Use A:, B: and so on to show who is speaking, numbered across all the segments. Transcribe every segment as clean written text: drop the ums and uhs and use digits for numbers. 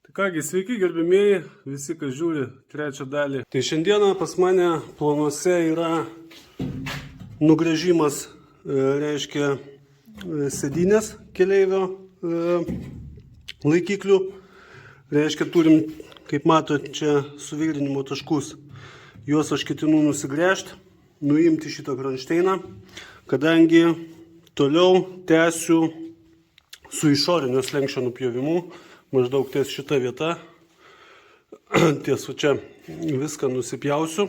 A: Tai kągi, sveiki gerbimieji, visi, kas žiūri trečią dalį. Tai šiandieną pas mane planuose yra nugręžimas, reiškia, sėdynės keleivio laikiklių. Reiškia, turim, kaip matot, čia suvirinimo taškus. Juos aš ketinu nusigręžti, nuimti šitą kronšteiną, kadangi toliau tęsiu su išorinio slenksčio nupjovimu, maždaug ties šita vieta, ties čia viską nusipjausiu.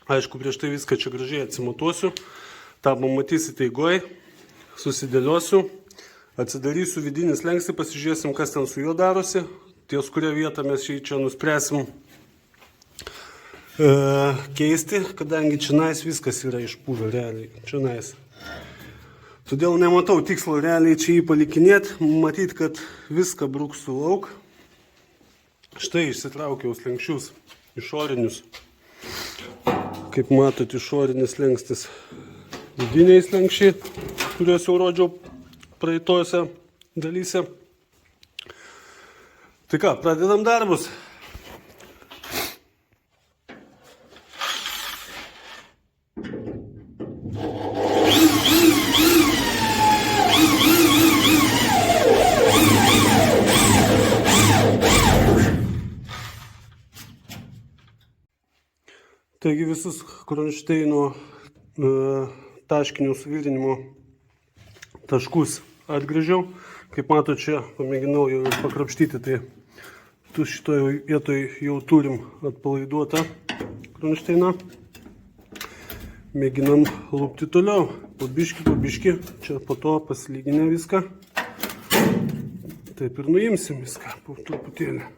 A: Aišku, prieš tai viską čia gražiai atsimatuosiu, tą pamatysite eigoj, susidėliosiu, atsidarysiu vidinį slenkstį, pasižiūrėsim, kas ten su juo darosi, ties kurią vietą mes čia nuspręsim keisti, kadangi čionais viskas yra išpuvę realiai, čionais. Todėl nematau tikslo realiai čia jį palikinėti, matyt, kad viską bruksiu lauk. Štai išsitraukiau slenkščius išorinius. Kaip matot, išorinis slengstis vidiniai slenkščiai, kuriuos jau rodžiau praeitose dalyse. Tai ką, pradedam darbus. Taigi visus kronšteino taškinio suvirinimo taškus atgręžiau. Kaip mato, čia pamėginau jau pakrapštyti, tai šitoje vietoje jau turim atpalaiduotą kronšteiną. Mėginam lupti toliau, po biškį, čia po to pasilyginę viską. Taip ir nuimsim viską po truputėlį.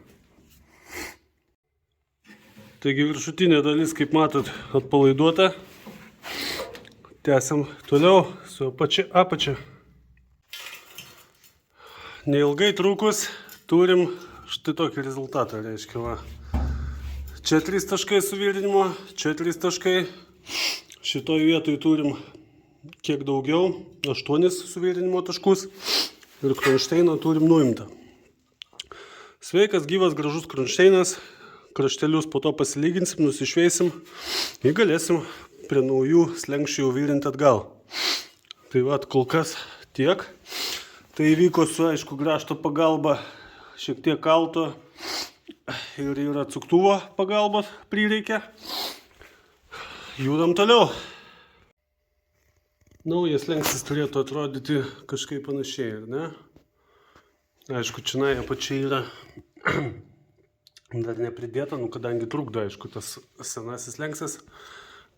A: Taigi viršutinė dalis, kaip matot, atpalaiduota. Tęsiam toliau su apačia. Neilgai trukus turim štai tokį rezultatą, reiškia, va. Čia 3 taškai suvirinimo, čia 3 taškai. Šitoj vietoj turim kiek daugiau, 8 suvirinimo taškus. Ir kronšteiną turim nuimtą. Sveikas, gyvas, gražus kronšteinas. Kraštelius po to pasilyginsim, nusišveisim ir galėsim prie naujų slenkščių virinti atgal. Tai vat kol kas tiek. Tai įvyko su, aišku, grąžto pagalba, šiek tiek kalto ir atsuktuvo pagalbos prireikia. Judam toliau. Naujas slengstis turėtų atrodyti kažkaip panašiai, ar ne? Aišku, čia apačiai yra dar nepridėta, kadangi trukdo, aišku, tas senasis slengstis.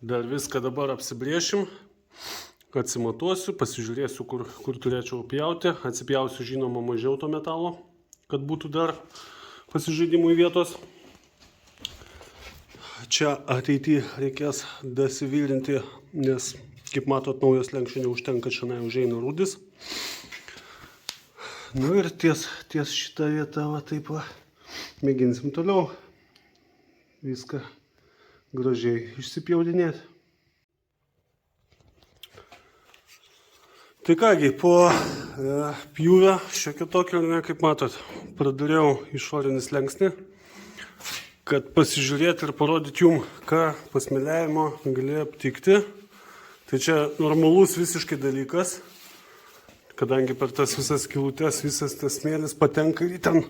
A: Dar viską dabar apsibrėšim, atsimatuosiu, pasižiūrėsiu, kur turėčiau pjauti. Atsipjausiu, žinoma, mažiau to metalo, kad būtų dar pasižaidimui vietos. Čia ateityje reikės dasivirinti, nes, kaip matot, naujas slenkščio neužtenka, čia užeina rūdis. Nu ir ties šitą vietą, va taip va. Mėginsim toliau viską gražiai išsipjaudinėti. Tai kągi, po pjūvio šiokio tokio, kaip matot, pradariau išorinį slengsnį, kad pasižiūrėti ir parodyti jum, ką pasmėliavimo gali aptikti. Tai čia normalus visiškai dalykas, kadangi per tas visas skylutes, visas tas smėlis patenka į ten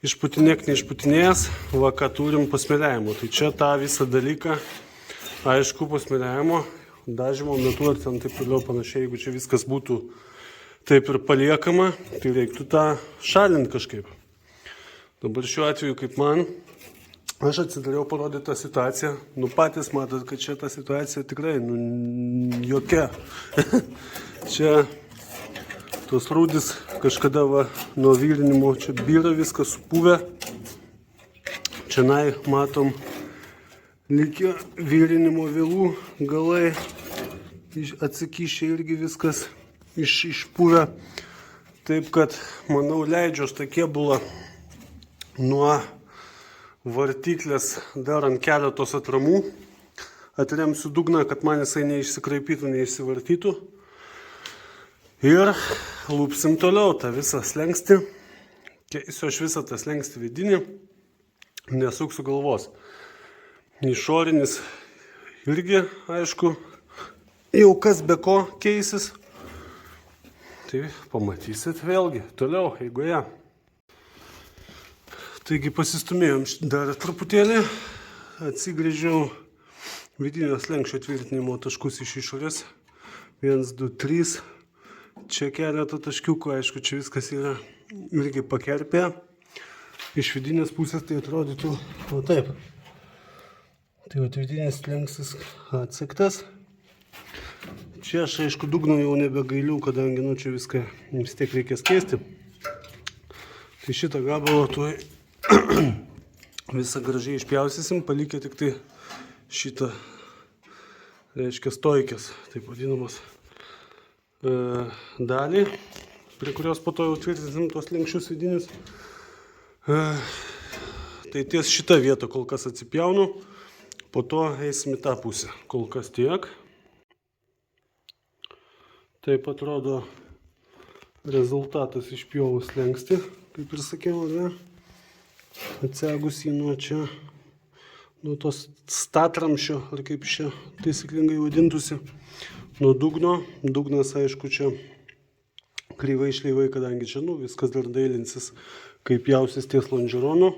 A: išputinėk, neišputinėjęs, va ką turim pasmėliavimo. Tai čia tą visą dalyką, aišku, pasmėliavimo, dažymo metu ar ten taip toliau panašiai, jeigu čia viskas būtų taip ir paliekama, tai reiktų tą šalinti kažkaip. Dabar šiuo atveju, kaip man, aš atsidariau parodyti tą situaciją. Patys matot, kad čia ta situacija tikrai, jokia. Čia tos rūdis kažkada va, nuo virinimo čia byra viskas supuvę. Čia matom likę virinimo vėlų galai, atsikišę irgi viskas išpuvę. Taip kad, manau, leidžiu aš tą kėbulą nuo vartiklės dar ant keletos atramų. Atremsiu dugną, kad man jisai neišsikraipytų, neišsivartytų. Ir lūpsim toliau tą visą slenkstį. keisiu aš visą tą slenkstį vidinį, nesuksiu galvos. Išorinis irgi, aišku, jau kas be ko keisis. Tai pamatysit vėlgi toliau eigoje. Taigi pasistumėjom dar truputėlį, atsigrėžiau vidinio slenkščio tvirtinimo taškus iš išorės. 1, 2, 3. Čia keletą taškiukų, aišku, čia viskas yra irgi pakerpę. Iš vidinės pusės tai atrodytų o taip. Tai vidinis slenkstis atsektas. Čia aš, aišku, dugno jau nebegailiu, kadangi čia viską vis tiek reikės keisti. Tai šitą gabalą tuoj visą gražiai išpjausysim, palikę tik tai šitą, reiškia, stojkės, taip vadinamas, dalį, prie kurios po to jau tvirtinsim tos lenkščius vidinius. Tai ties šitą vietą kol kas atsipjaunu, po to eisim į tą pusę. Kol kas tiek. Taip atrodo rezultatas išpjovus slenkstį, kaip ir sakiau, ne? Atsegus jį nuo čia, nuo tos statramščio, ar kaip čia taisyklingai vadintųsi, nuo dugno. Dugnas, aišku, čia kreivai šleivai, kadangi čia, viskas dar dailinsis, kaip jausis ties lonžerono.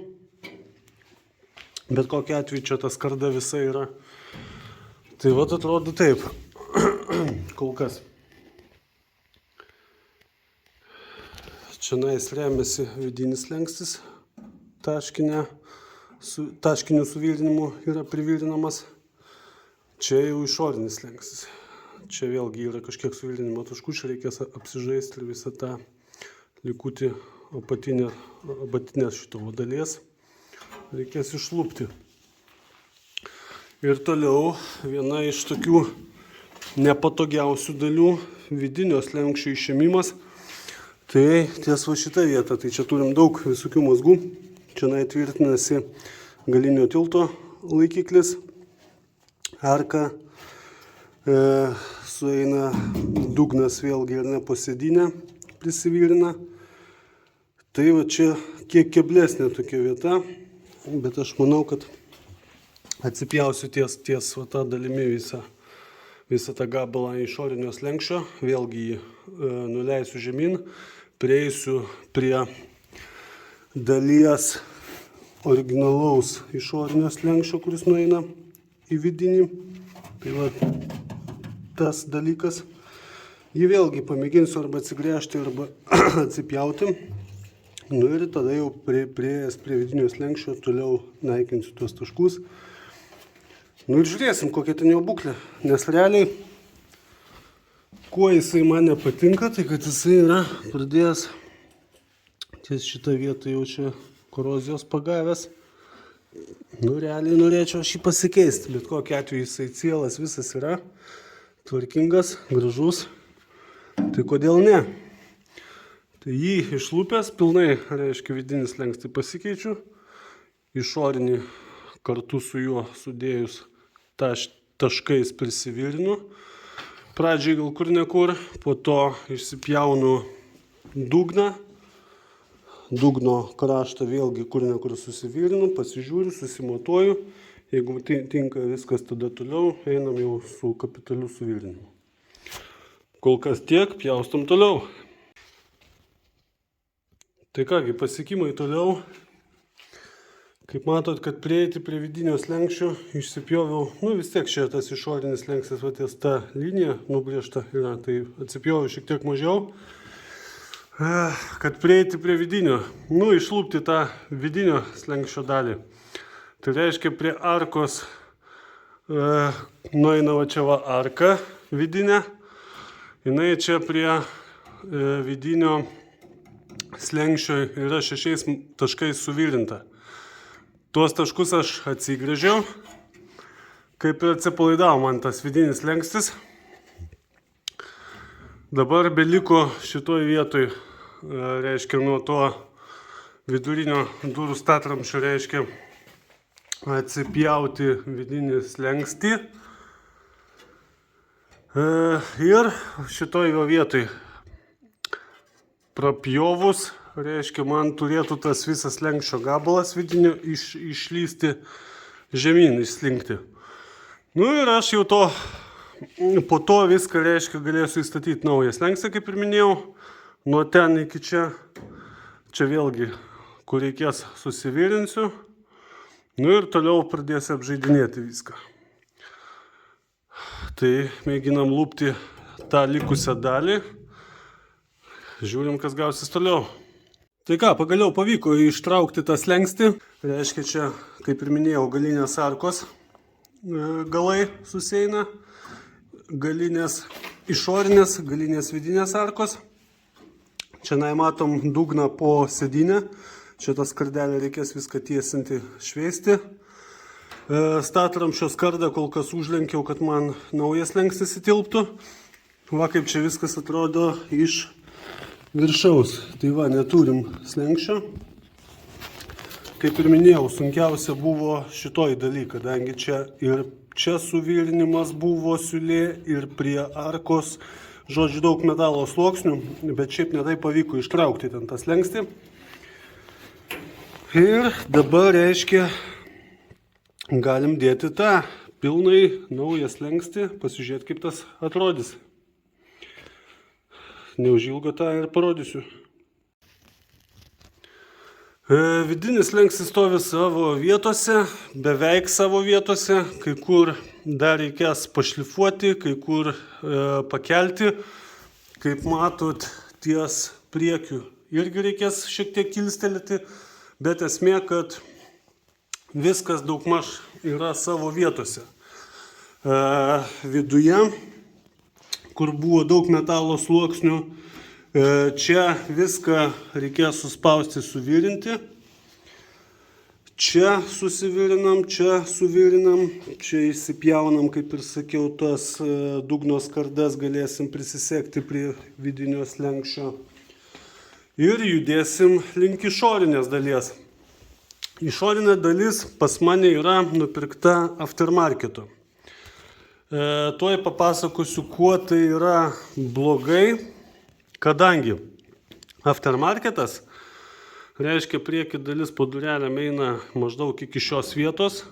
A: Bet kokia atveju čia ta skarda visa yra. Tai vat atrodo taip, kol kas. Čianais remiasi vidinis slenkstis, taškiniu suvirinimu yra privirinamas. Čia jau išorinis slenkstis. Čia vėlgi yra kažkiek suvirinimo taškų, čia reikės apsižaisti ir visą tą likutį apatinės šito dalies reikės išlupti. Ir toliau viena iš tokių nepatogiausių dalių vidinio slenkščio išėmimas. Tai ties va šitą vietą, tai čia turim daug visokių mazgų. Čia tvirtinasi galinio tilto laikiklis, arka, sueina dugnas vėlgi ir po sėdynę prisivyrina. Tai va čia kiek keblesnė tokia vieta, bet aš manau, kad atsipjausiu ties va tą dalimi visą tą gabalą išorinio slenkščio, vėlgi jį nuleisiu žemyn, prieisiu prie dalies originalaus išorinio slenkščio, kuris nueina į vidinį. Tai va tas dalykas. Jį vėlgi pamėginsiu arba atsigręžti, arba atsipjauti. Ir tada jau prieėjęs prie vidinio slenkščio toliau naikinsiu tuos taškus. Ir žiūrėsim, kokia ten jo būklė. Nes realiai, kuo jisai man nepatinka, tai kad jisai yra pradėjęs ties šitą vietą jau čia korozijos pagavęs. Realiai norėčiau aš jį pasikeisti, bet kokiu atveju jisai cielas visas yra, tvarkingas, gražus. Tai kodėl ne? Tai jį išlupęs pilnai, reiškia vidinį slenkstį pasikeičiu, išorinį kartu su juo sudėjus taškais prisivirinu. Pradžiai gal kur nekur, po to išsipjaunu dugną, dugno kraštą vėlgi kur nekur susivirinu, pasižiūriu, susimatuoju. Jeigu tinka viskas, tada toliau einam jau su kapitaliu suvirinimu. Kol kas tiek, pjaustom toliau. Tai kągi, pasiekimai toliau. Kaip matot, kad prieiti prie vidinio slenkščio išsipjoviau, vis tiek čia tas išorinis slenkstis, ties ta linija nubrėžta yra, tai atsipjoviau šiek tiek mažiau. Kad prieiti prie vidinio, išlupti tą vidinio slenkščio dalį. Tai reiškia prie arkos, nueina va čia va arka vidinė, jinai čia prie vidinio slenkščio yra 6 taškais suvirinta. Tuos taškus aš atsigrėžiau, kaip ir atsipalaidavo man tas vidinis slengstis. Dabar beliko šitoj vietoj, reiškia, nuo to vidurinio durų statramščio, reiškia, atsipjauti vidinį slengstį. Ir šitoj jo vietoj prapjovus reiškia, man turėtų tas visas lenkščio gabalas vidinio išlysti žemyn, išslinkti. Nu ir aš jau po to viską, reiškia, galėsiu įstatyti naują slenkstį, kaip ir minėjau, nuo ten iki čia. Čia vėlgi, kur reikės, susivirinsiu. Nu ir toliau pradėsiu apžaidinėti viską. Tai mėginam lūpti tą likusią dalį. Žiūrim, kas gausis toliau. Tai ką, pagaliau pavyko ištraukti tą slenkstį. Reiškia, čia, kaip ir minėjau, galinės arkos galai susieina. Galinės išorinės, galinės vidinės arkos. Čia matom dugną po sėdynę. Čia tas kardelį reikės viską tiesinti, šveisti. Statramščio skardą kol kas užlenkiau, kad man naujas slengstis įtilptų. Va kaip čia viskas atrodo iš viršaus. Tai va, neturim slenkščio. Kaip ir minėjau, sunkiausia buvo šitoj daly, kadangi čia suvirinimas buvo siūlė ir prie arkos. Žodžiu, daug metalo sluoksnių, bet šiaip netai pavyko ištraukti ten tą slengstį. Ir dabar, reiškia, galim dėti tą pilnai naują slengstį, pasižiūrėti, kaip tas atrodys. Neužilgo tą ir parodysiu. Vidinis slengstis stovi savo vietose, beveik savo vietose, kai kur dar reikės pašlifuoti, kai kur pakelti. Kaip matot, ties priekiu irgi reikės šiek tiek kilstelėti, bet esmė, kad viskas daugmaž yra savo vietose. Viduje, kur buvo daug metalo sluoksnių, čia viską reikės suspausti, suvirinti. Čia susivirinam, čia suvirinam, čia įsipjaunam, kaip ir sakiau, tas dugno skardas galėsim prisisekti prie vidinio slenkščio. Ir judėsim link išorinės dalies. Išorinė dalis pas mane yra nupirkta aftermarketo. Tuoj papasakosiu, kuo tai yra blogai. Kadangi aftermarketas, reiškia prieki dalis po durelėm eina maždaug iki šios vietos,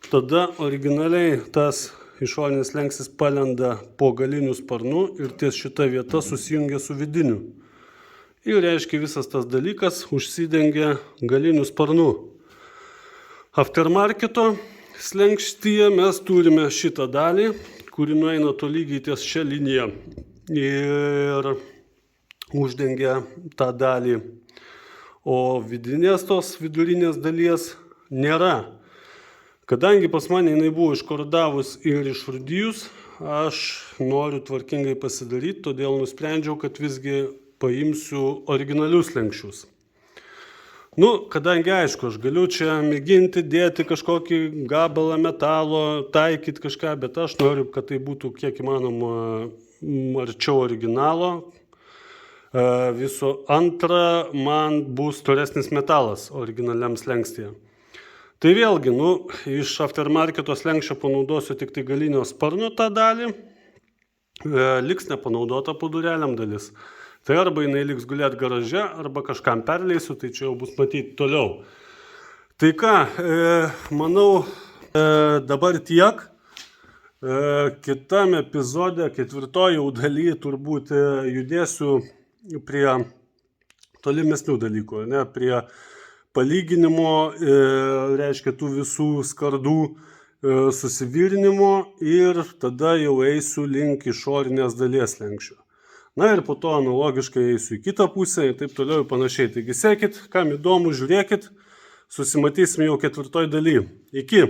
A: tada originaliai tas išorinis slengstis palenda po galinių sparnų ir ties šita vieta susijungia su vidiniu. Ir reiškia visas tas dalykas užsidengia galinių sparnų. Aftermarketo slenkštyje mes turime šitą dalį, kuri nueina tolygiai ties šią liniją. Ir uždengia tą dalį, o vidinės tos vidurinės dalies nėra. Kadangi pas mane jinai buvo iškordavus ir išrūdijus, aš noriu tvarkingai pasidaryti, todėl nusprendžiau, kad visgi paimsiu originalius slenkščius. Kadangi aišku, aš galiu čia mėginti dėti kažkokį gabalą metalo, taikyti kažką, bet aš noriu, kad tai būtų kiek įmanoma arčiau originalo. Viso antra, man bus storesnis metalas originaliam slengstyje. Tai vėlgi, iš aftermarketo slengščio panaudosiu tik tai galinio sparno tą dalį. Liks nepanaudota po dureliam dalis. Tai arba jinai liks gulėti garaže, arba kažkam perleisiu, tai čia jau bus matyti toliau. Tai ką, manau, dabar tiek. Kitam epizode, 4 daly, turbūt judėsiu prie tolimesnių dalykų, prie palyginimo, reiškia tų visų skardų susivirinimo ir tada jau eisiu link išorinės dalies slenkščio. Ir po to analogiškai eisiu į kitą pusę ir taip toliau ir panašiai. Taigi sekit, kam įdomu, žiūrėkit, susimatysim jau 4 daly. Iki.